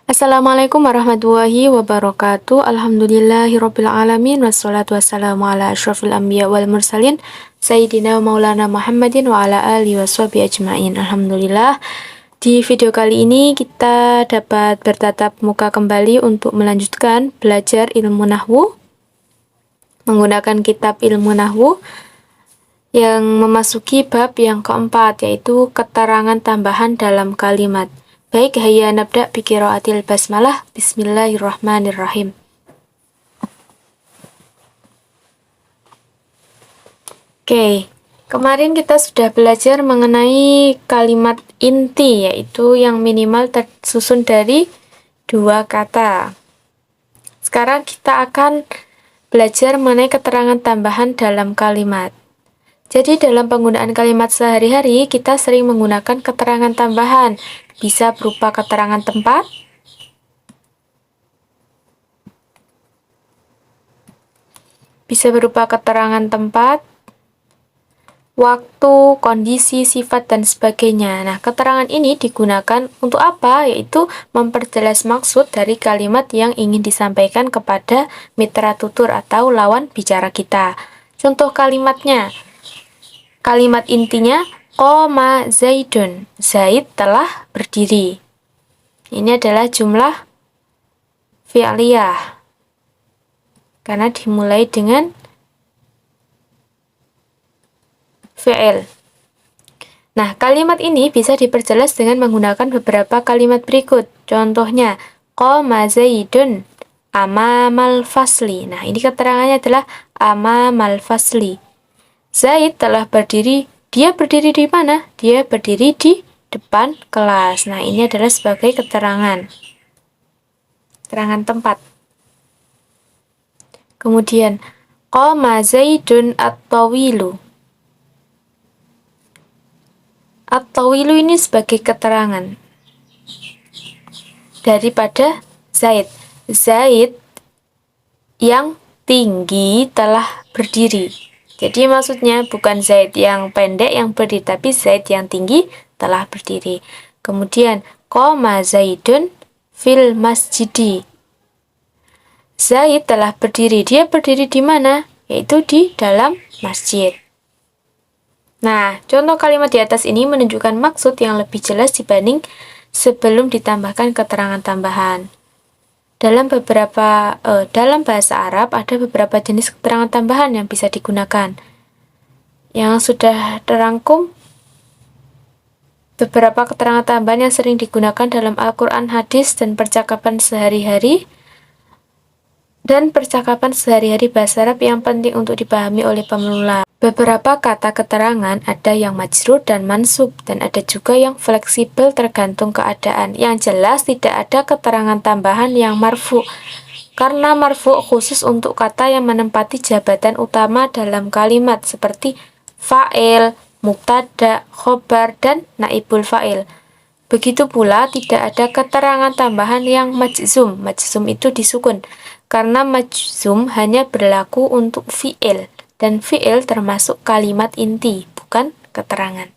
Assalamualaikum warahmatullahi wabarakatuh. Alhamdulillahirrabbilalamin. Wassalatu wassalamu ala ashrafil anbiya wal mursalin Sayyidina Maulana Muhammadin wa ala alihi washabihi ajma'in. Alhamdulillah. Di video kali ini kita dapat bertatap muka kembali untuk melanjutkan belajar ilmu nahwu menggunakan kitab ilmu nahwu yang memasuki bab yang keempat, yaitu keterangan tambahan dalam kalimat. Baik, hayya nabda bi qiraatil basmalah. Bismillahirrahmanirrahim. Oke, kemarin kita sudah belajar mengenai kalimat inti, yaitu yang minimal tersusun dari 2 kata. Sekarang kita akan belajar mengenai keterangan tambahan dalam kalimat. Jadi dalam penggunaan kalimat sehari-hari, kita sering menggunakan keterangan tambahan. Bisa berupa keterangan tempat, waktu, kondisi, sifat, dan sebagainya. Nah, keterangan ini digunakan untuk apa? Yaitu memperjelas maksud dari kalimat yang ingin disampaikan kepada mitra tutur atau lawan bicara kita. Contoh kalimatnya, kalimat intinya, Qoma Zaidun, Zaid telah berdiri. Ini adalah jumlah fi'liyah karena dimulai dengan fi'il. Nah, kalimat ini bisa diperjelas dengan menggunakan beberapa kalimat berikut. Contohnya, Qoma Zaidun amamal fasli. Nah, ini keterangannya adalah amamal fasli. Zaid telah berdiri. Dia berdiri di mana? Dia berdiri di depan kelas. Nah, ini adalah sebagai keterangan tempat. Kemudian, Qoma Zaidun at-tawilu. At-tawilu ini sebagai keterangan daripada Zaid. Zaid yang tinggi telah berdiri. Jadi maksudnya bukan Zaid yang pendek yang berdiri, tapi Zaid yang tinggi telah berdiri. Kemudian, Qoma Zaidun fil masjidi. Zaid telah berdiri. Dia berdiri di mana? Yaitu di dalam masjid. Nah, contoh kalimat di atas ini menunjukkan maksud yang lebih jelas dibanding sebelum ditambahkan keterangan tambahan. Dalam bahasa Arab ada beberapa jenis keterangan tambahan yang bisa digunakan. Yang sudah terangkum beberapa keterangan tambahan yang sering digunakan dalam Al-Quran, hadis, dan percakapan sehari-hari bahasa Arab yang penting untuk dipahami oleh pemula. Beberapa kata keterangan ada yang majrur dan mansub, dan ada juga yang fleksibel tergantung keadaan. Yang jelas tidak ada keterangan tambahan yang marfu, karena marfu khusus untuk kata yang menempati jabatan utama dalam kalimat seperti fa'il, mubtada, khobar, dan naibul fa'il. Begitu pula tidak ada keterangan tambahan yang majzum. Majzum itu disukun, karena majzum hanya berlaku untuk fi'il. Dan fi'il termasuk kalimat inti, bukan keterangan.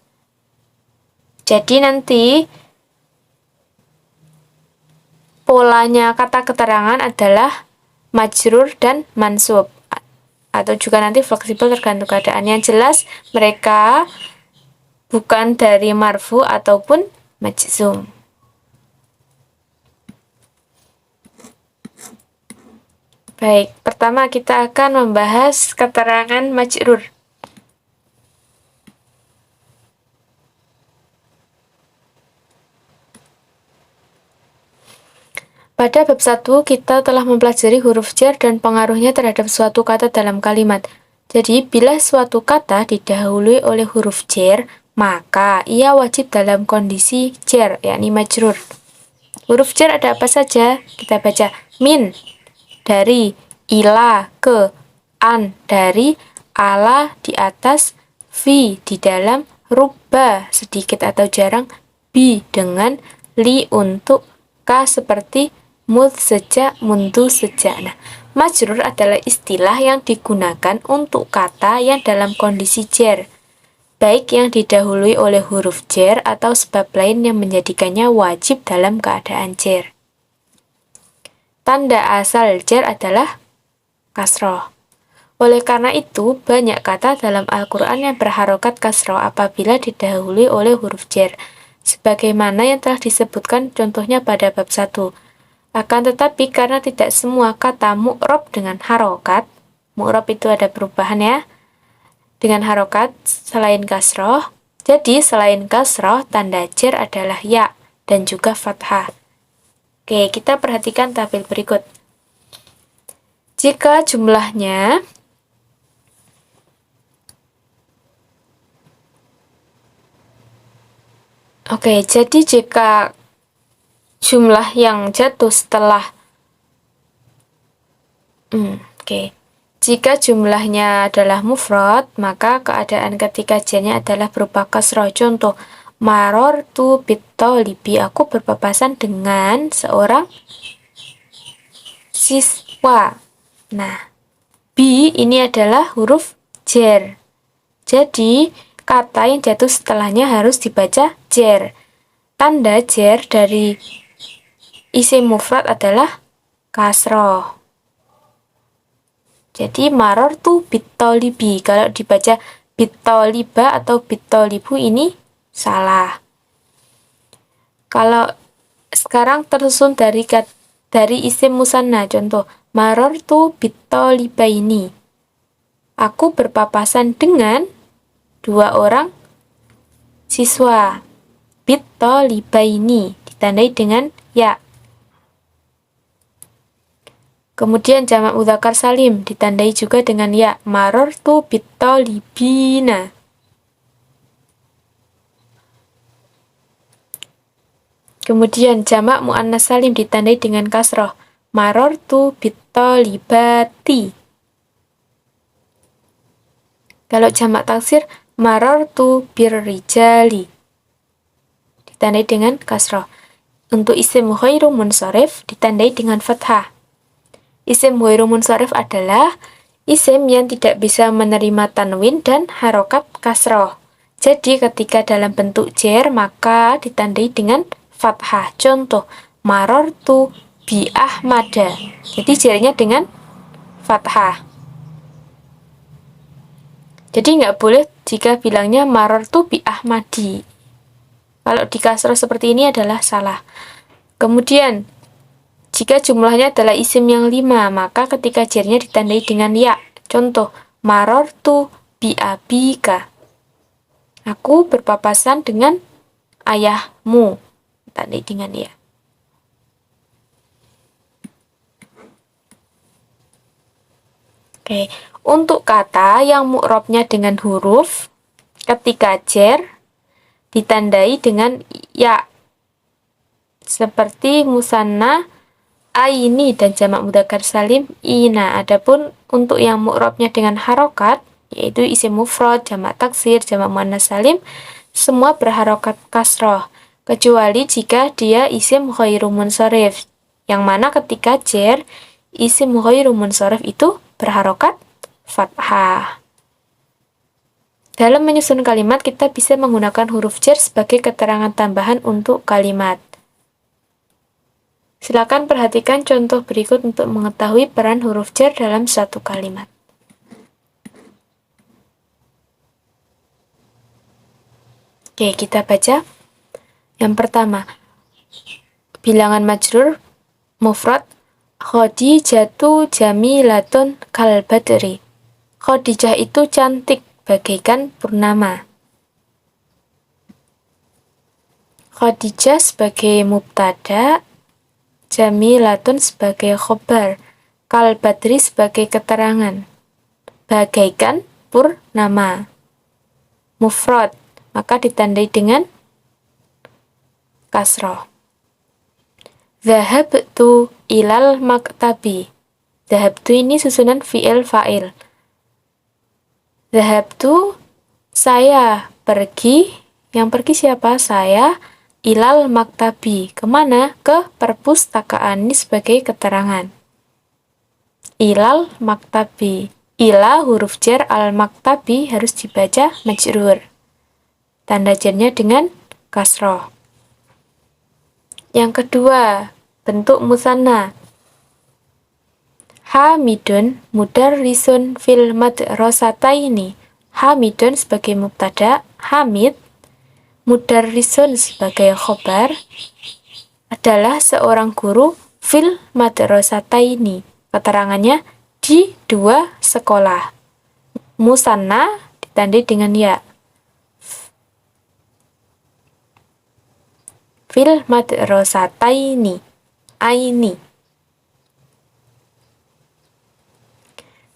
Jadi nanti polanya kata keterangan adalah majrur dan mansub. Atau juga nanti fleksibel tergantung keadaan. Yang jelas mereka bukan dari marfu ataupun majzum. Baik, pertama kita akan membahas keterangan majrur. Pada bab 1, kita telah mempelajari huruf jar dan pengaruhnya terhadap suatu kata dalam kalimat. Jadi, bila suatu kata didahului oleh huruf jar, maka ia wajib dalam kondisi jar, yakni majrur. Huruf jar ada apa saja? Kita baca min, dari, ila, ke, an, dari, ala, di atas, fi, di dalam, rubba, sedikit atau jarang, bi, dengan, li, untuk, ka, seperti, mud, sejak, mundu, sejak. Nah, majrur adalah istilah yang digunakan untuk kata yang dalam kondisi jar, baik yang didahului oleh huruf jar atau sebab lain yang menjadikannya wajib dalam keadaan jar. tanda asal jar adalah kasroh. Oleh karena itu, banyak kata dalam Al-Quran yang berharokat kasroh apabila didahului oleh huruf jar, sebagaimana yang telah disebutkan contohnya pada bab 1. Akan tetapi, karena tidak semua kata mu'rob dengan harokat, mu'rob itu ada perubahan ya, dengan harokat selain kasroh, jadi selain kasroh, tanda jar adalah ya dan juga fathah. Oke, kita perhatikan tabel berikut. Jika jumlahnya jadi jika jumlah yang jatuh setelah jika jumlahnya adalah mufrad, maka keadaan ketika jarnya adalah berupa kasroh. Contoh, marortu bitolibi, aku berpapasan dengan seorang siswa. Nah, bi ini adalah huruf jar. Jadi, kata yang jatuh setelahnya harus dibaca jar. Tanda jar dari isim mufrad adalah kasroh. Jadi marortu bitolibi. Kalau dibaca bitoliba atau bitolibu ini salah. Kalau sekarang tersusun dari isim musanna, contoh marortu bitolibaini. Aku berpapasan dengan 2 orang siswa. Bitolibaini ditandai dengan ya. Kemudian jamak mudzakkar salim ditandai juga dengan ya, marortu bitolibina. Kemudian jamak muannas salim ditandai dengan kasroh, marortu bitolibati. Kalau jamak taksir, marortu birrijali ditandai dengan kasroh. Untuk isim ghairu munsharif ditandai dengan fathah. Isim ghairu munsharif adalah isim yang tidak bisa menerima tanwin dan harokat kasroh. Jadi ketika dalam bentuk jar maka ditandai dengan fathah. Contoh, marortu bi ahmada. Jadi jarnya dengan fathah. Jadi nggak boleh jika bilangnya marortu bi ahmadi. Kalau di kasroh seperti ini adalah salah. Kemudian jika jumlahnya adalah isim yang 5, maka ketika jarnya ditandai dengan ya. Contoh, marortu bi abika. Aku berpapasan dengan ayahmu. Ditandai dengan ya. Oke, untuk kata yang mu'rabnya dengan huruf, ketika jar ditandai dengan ya. Seperti musanna aini dan jamak mudzakkar salim ina. Adapun untuk yang mu'rabnya dengan harokat, yaitu isim mufrad, jamak taksir, jamak muannas salim, semua berharokat kasroh, kecuali jika dia isim ghairu munsharif, yang mana ketika jar, isim ghairu munsharif itu berharokat fathah. Dalam menyusun kalimat, kita bisa menggunakan huruf jar sebagai keterangan tambahan untuk kalimat. Silakan perhatikan contoh berikut untuk mengetahui peran huruf jar dalam satu kalimat. Oke, kita baca. Yang pertama, bilangan majrur mufrad Khadijatu jamilatun kal badri. Khadijah itu cantik bagaikan purnama. Khadijah sebagai mubtada, jamilatun sebagai khobar, kal badri sebagai keterangan, bagaikan purnama. Mufrad, maka ditandai dengan kasroh. Dhahabtu ilal maktabi. Dhahabtu ini susunan fi'il fa'il. Dhahabtu, saya pergi. Yang pergi siapa? Saya. Ilal maktabi, kemana? Ke perpustakaan, ini sebagai keterangan. Ilal maktabi, ila huruf jar, al maktabi harus dibaca majrur. Tanda jarnya dengan kasroh. Yang kedua, bentuk musanna. Hamidun mudarrisun fil madrasataini. Hamidun sebagai mubtada, Hamid mudarrisun sebagai khobar adalah seorang guru fil madrasataini. Keterangannya di dua sekolah. Musanna ditandai dengan ya. Fil madrasataini. Aini.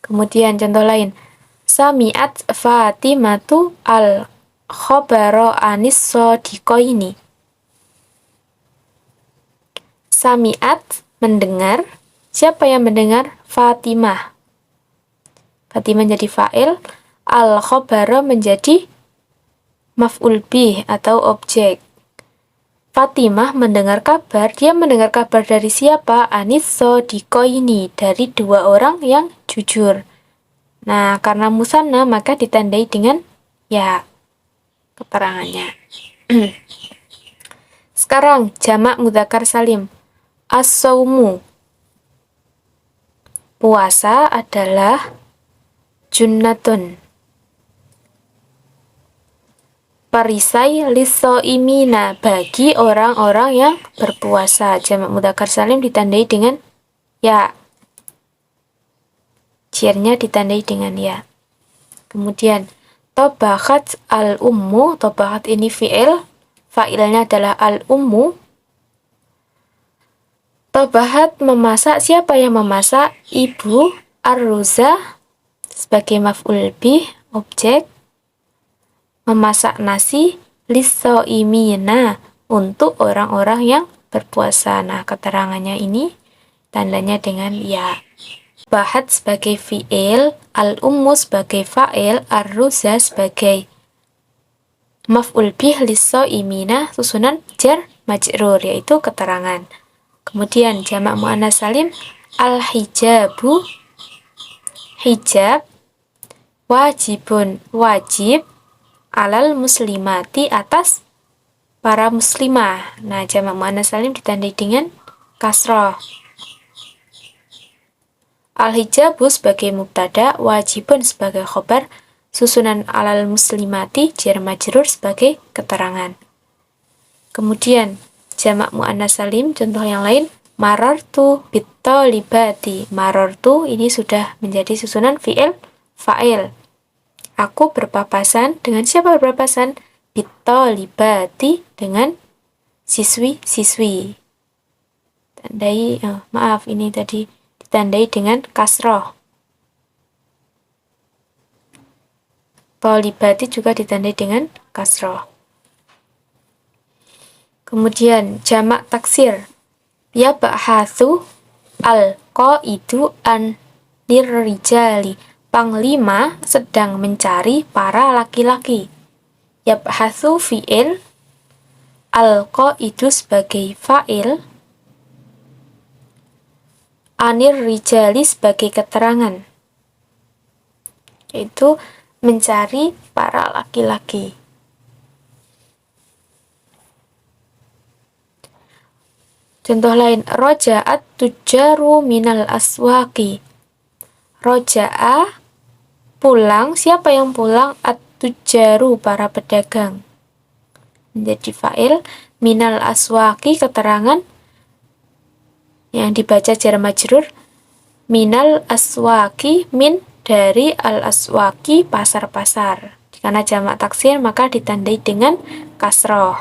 Kemudian contoh lain. Sami'at Fatimatu al-khobaro anis sodiqoini. Sami'at, mendengar. Siapa yang mendengar? Fatimah. Fatimah menjadi fa'il. Al-khobaro menjadi maf'ul bih atau objek. Fatimah mendengar kabar, dia mendengar kabar dari siapa? Anis sodiqoini, dari dua orang yang jujur. Nah, karena musanna maka ditandai dengan ya keterangannya. Sekarang jamak mudzakkar salim. As-saumu. Puasa adalah junnatun. Perisai lisoimina, bagi orang-orang yang berpuasa. Jamak mudzakkar salim ditandai dengan ya. Jirnya ditandai dengan ya. Kemudian tobakhat al-ummu. Tobakhat ini fi'il, fa'ilnya adalah al-ummu. Tobahat memasak, siapa yang memasak? Ibu. Ar-ruza sebagai maf'ul bih, objek. Memasak nasi lisoimina, untuk orang-orang yang berpuasa. Nah, keterangannya ini tandanya dengan ya. Bahat sebagai fi'il, al-ummu sebagai fa'il, ar-ruza sebagai maf'ul bih lisoimina, susunan jar majrur, yaitu keterangan. Kemudian jamak muannats salim, al-hijabu. Hijab wajibun, wajib, alal muslimati, atas para muslimah. Nah, jamak muannats salim ditandai dengan kasroh. Al-hijabu sebagai mubtada, wajibun sebagai khobar, susunan alal muslimati jar majrur sebagai keterangan. Kemudian jamak muannats salim, contoh yang lain, marartu bitolibati. Marartu ini sudah menjadi susunan fi'il fa'il. Aku berpapasan dengan siapa berpapasan? Bitolibati, dengan siswi-siswi. Tandai, maaf ini tadi ditandai dengan kasroh. Tolibati juga ditandai dengan kasroh. Kemudian jamak taksir. Yab'hatsu al-qaidu an lirrijali. Panglima sedang mencari para laki-laki. Yab'hatsu fi'il, al-qaidu sebagai fa'il, anir rijali sebagai keterangan, yaitu mencari para laki-laki. Contoh lain, roja'at tujaru minal aswaki. Roja'a, pulang, siapa yang pulang? At-tujaru, para pedagang. Menjadi fa'il, minal aswaki, keterangan yang dibaca jar majrur, minal aswaki, min dari al-aswaki, pasar-pasar. Karena jamak taksir maka ditandai dengan kasroh.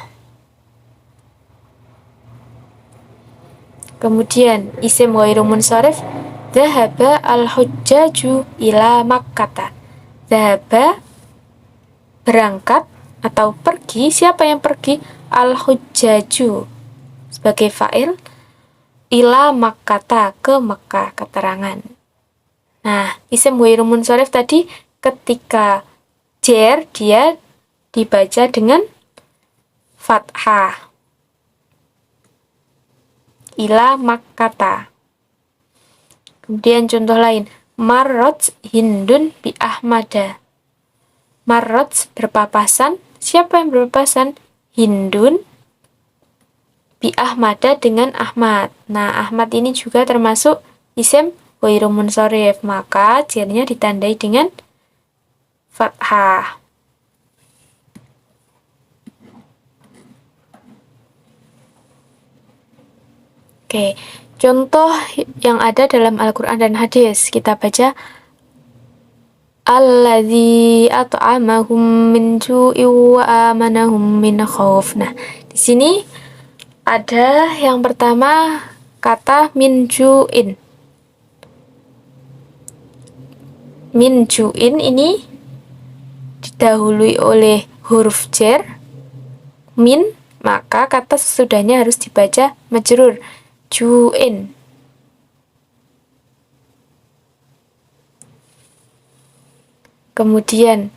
Kemudian isim ghairu munsharif, dhahaba al-hujjaju ila Makkah. Dhahaba, berangkat atau pergi, siapa yang pergi? Al-hujjaju sebagai fa'il, ila Makkah, ke Mekah, keterangan. Nah, isim ghairu munsharif tadi ketika jar dia dibaca dengan fathah. Ila Makkah. Kemudian contoh lain, marrot hindun bi ahmada. Marrot, berpapasan, siapa yang berpapasan? Hindun bi ahmada, dengan Ahmad. Nah, Ahmad ini juga termasuk isim ghairu munsharif, maka jernya ditandai dengan fathah. Oke, contoh yang ada dalam Al-Quran dan hadis. Kita baca alladzi at'amahum min ju'i wa amanahum min khauf. Nah, di sini ada yang pertama kata min ju'in. Min ju'in ini didahului oleh huruf jar min, maka kata sesudahnya harus dibaca majrur ju'in. Kemudian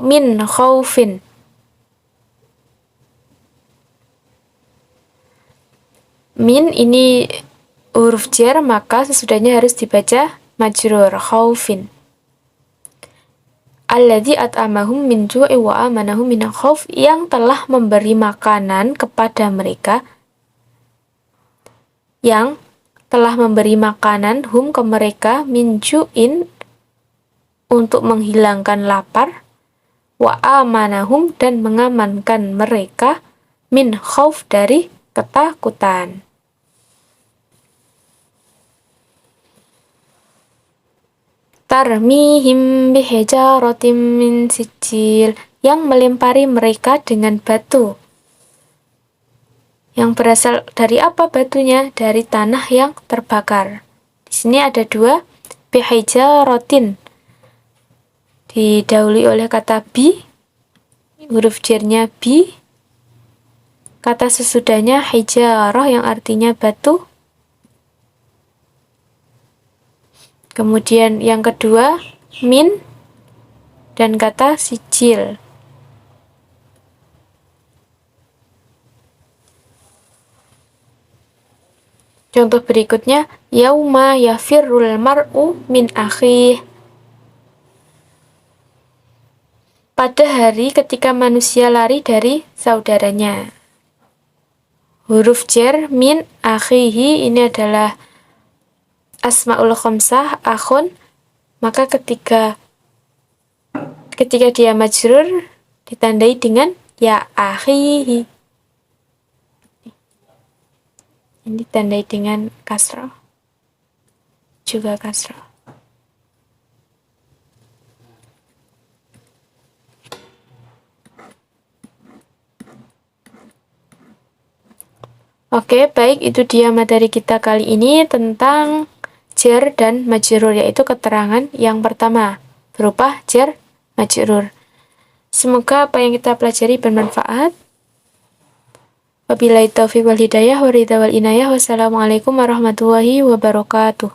min khaufin. Min ini huruf jar, maka sesudahnya harus dibaca majrur khaufin. Alladzi at'amahum min ju'i wa amanahum min khauf, yang telah memberi makanan kepada mereka, yang telah memberi makanan hum ke mereka min ju'in, untuk menghilangkan lapar, wa amanahum, dan mengamankan mereka min khauf, dari ketakutan. Tarmihim bihijaratim min sijil, yang melempari mereka dengan batu. Yang berasal dari apa batunya? Dari tanah yang terbakar. Di sini ada dua, bihijaratin didahului oleh kata bi, huruf jarnya bi, kata sesudahnya hijarah yang artinya batu. Kemudian yang kedua min dan kata sijil. Contoh berikutnya, yauma yafirrul mar'u min akhih. Pada hari ketika manusia lari dari saudaranya. Huruf jar min akhihi ini adalah asmaul khamsah, akhun, maka ketika dia majrur ditandai dengan ya akhihi. Ini ditandai dengan kasrah, juga kasrah. Oke, baik, itu dia materi kita kali ini tentang jar dan majrur, yaitu keterangan yang pertama berupa jar majrur. Semoga apa yang kita pelajari bermanfaat. Wabillahi taufiq wal hidayah wa ridha wal inayah. Wassalamualaikum warahmatullahi wabarakatuh.